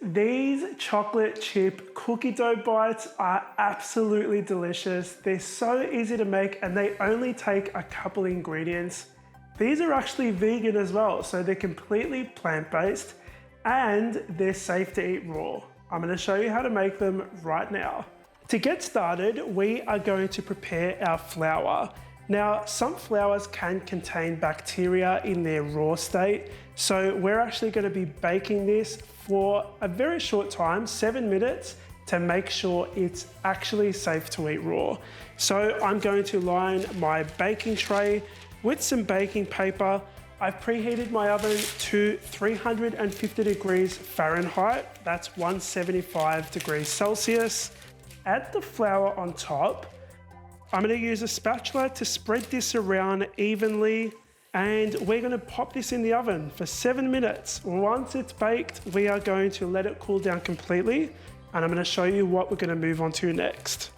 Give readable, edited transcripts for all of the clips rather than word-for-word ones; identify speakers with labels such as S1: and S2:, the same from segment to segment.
S1: These chocolate chip cookie dough bites are absolutely delicious. They're so easy to make and they only take a couple ingredients. These are actually vegan as well, so they're completely plant-based and they're safe to eat raw. I'm going to show you how to make them right now. To get started, we are going to prepare our flour. Now, some flours can contain bacteria in their raw state, so we're actually going to be baking this for a very short time, 7 minutes, to make sure it's actually safe to eat raw. So I'm going to line my baking tray with some baking paper. I've preheated my oven to 350 degrees Fahrenheit, that's 175 degrees Celsius. Add the flour on top. I'm going to use a spatula to spread this around evenly, and we're going to pop this in the oven for 7 minutes. Once it's baked, we are going to let it cool down completely, and I'm going to show you what we're going to move on to next.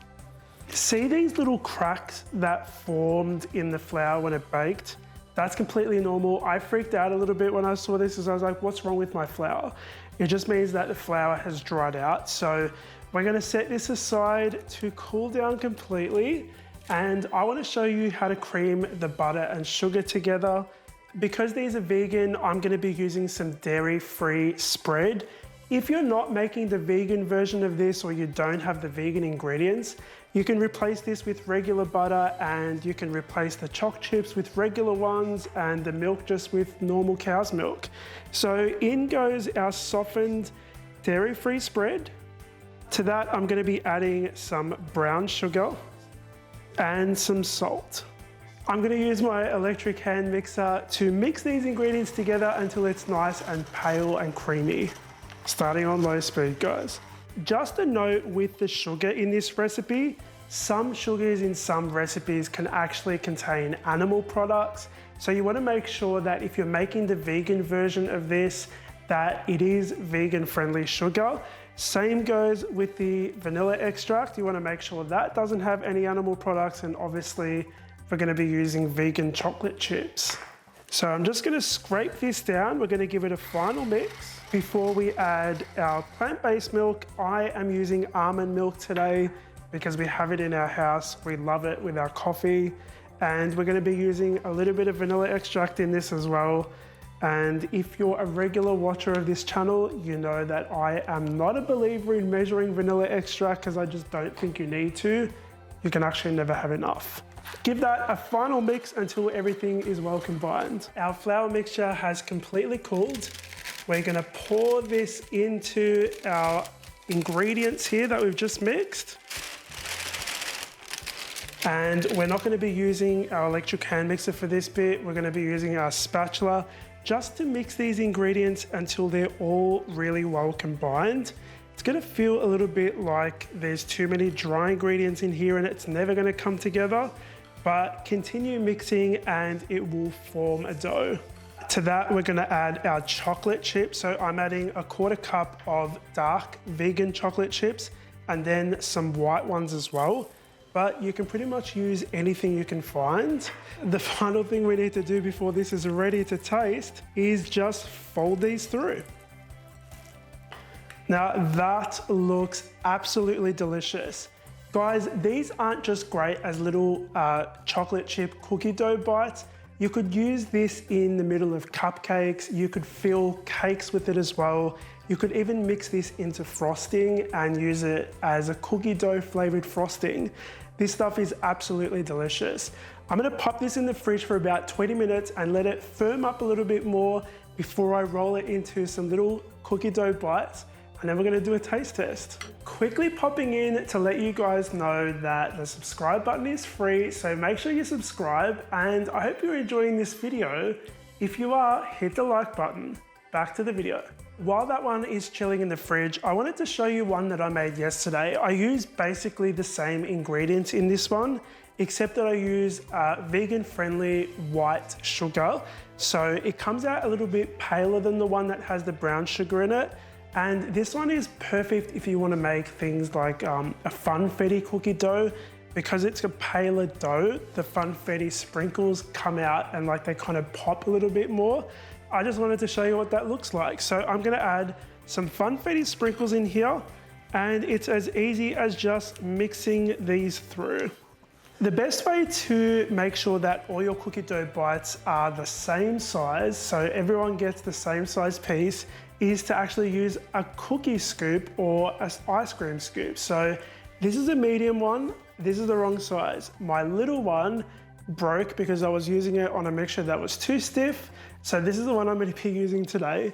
S1: See these little cracks that formed in the flour when it baked? That's completely normal. I freaked out a little bit when I saw this because I was like, what's wrong with my flour? It just means that the flour has dried out. So we're going to set this aside to cool down completely. And I want to show you how to cream the butter and sugar together. Because these are vegan, I'm going to be using some dairy-free spread. If you're not making the vegan version of this or you don't have the vegan ingredients, you can replace this with regular butter and you can replace the choc chips with regular ones and the milk just with normal cow's milk. So in goes our softened dairy-free spread. To that, I'm going to be adding some brown sugar and some salt. I'm going to use my electric hand mixer to mix these ingredients together until it's nice and pale and creamy. Starting on low speed, guys. Just a note with the sugar in this recipe, some sugars in some recipes can actually contain animal products. So you want to make sure that if you're making the vegan version of this, that it is vegan friendly sugar. Same goes with the vanilla extract. You want to make sure that doesn't have any animal products, and obviously we're going to be using vegan chocolate chips. So I'm just going to scrape this down. We're going to give it a final mix. Before we add our plant-based milk, I am using almond milk today because we have it in our house. We love it with our coffee. And we're going to be using a little bit of vanilla extract in this as well. And if you're a regular watcher of this channel, you know that I am not a believer in measuring vanilla extract because I just don't think you need to. You can actually never have enough. Give that a final mix until everything is well combined. Our flour mixture has completely cooled. We're going to pour this into our ingredients here that we've just mixed. And we're not going to be using our electric hand mixer for this bit. We're going to be using our spatula just to mix these ingredients until they're all really well combined. It's going to feel a little bit like there's too many dry ingredients in here and it's never going to come together, but continue mixing and it will form a dough. To that, we're going to add our chocolate chips. So I'm adding a 1/4 cup of dark vegan chocolate chips and then some white ones as well. But you can pretty much use anything you can find. The final thing we need to do before this is ready to taste is just fold these through. Now that looks absolutely delicious. Guys, these aren't just great as little chocolate chip cookie dough bites. You could use this in the middle of cupcakes. You could fill cakes with it as well. You could even mix this into frosting and use it as a cookie dough flavored frosting. This stuff is absolutely delicious. I'm gonna pop this in the fridge for about 20 minutes and let it firm up a little bit more before I roll it into some little cookie dough bites. And then we're gonna do a taste test. Quickly popping in to let you guys know that the subscribe button is free, so make sure you subscribe, and I hope you're enjoying this video. If you are, hit the like button. Back to the video. While that one is chilling in the fridge, I wanted to show you one that I made yesterday. I used basically the same ingredients in this one, except that I use vegan-friendly white sugar. So it comes out a little bit paler than the one that has the brown sugar in it. And this one is perfect if you want to make things like a FUNFETTI cookie dough. Because it's a paler dough, the FUNFETTI sprinkles come out and like they kind of pop a little bit more. I just wanted to show you what that looks like. So I'm gonna add some funfetti sprinkles in here, and it's as easy as just mixing these through. The best way to make sure that all your cookie dough bites are the same size, so everyone gets the same size piece, is to actually use a cookie scoop or an ice cream scoop. So this is a medium one, this is the wrong size. My little one broke because I was using it on a mixture that was too stiff, so this is the one I'm going to be using today.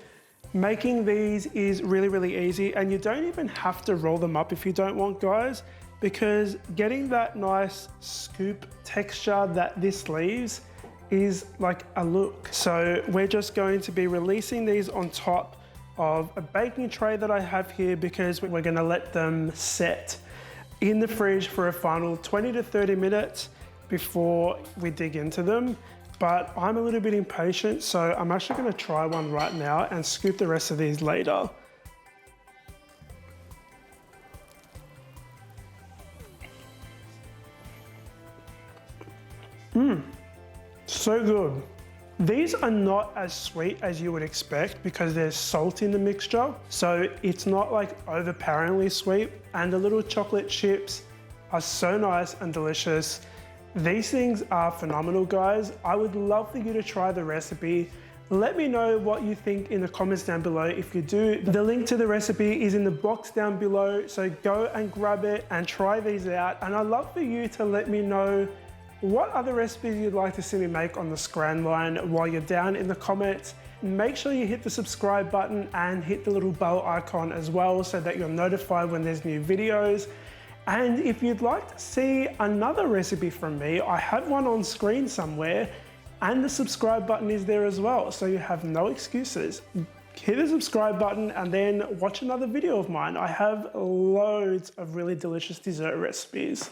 S1: Making these is really, really easy, and you don't even have to roll them up if you don't want, guys, because getting that nice scoop texture that this leaves is like a look. So we're just going to be releasing these on top of a baking tray that I have here, because we're going to let them set in the fridge for a final 20 to 30 minutes before we dig into them. But I'm a little bit impatient, so I'm actually going to try one right now and scoop the rest of these later. So good. These are not as sweet as you would expect because there's salt in the mixture. So it's not like overpoweringly sweet, and the little chocolate chips are so nice and delicious. These things are phenomenal, guys. I would love for you to try the recipe. Let me know what you think in the comments down below if you do. The link to the recipe is in the box down below, so go and grab it and try these out. And I'd love for you to let me know what other recipes you'd like to see me make on the Scran line while you're down in the comments. Make sure you hit the subscribe button and hit the little bell icon as well, so that you're notified when there's new videos. And if you'd like to see another recipe from me, I have one on screen somewhere, and the subscribe button is there as well, so you have no excuses. Hit the subscribe button and then watch another video of mine. I have loads of really delicious dessert recipes.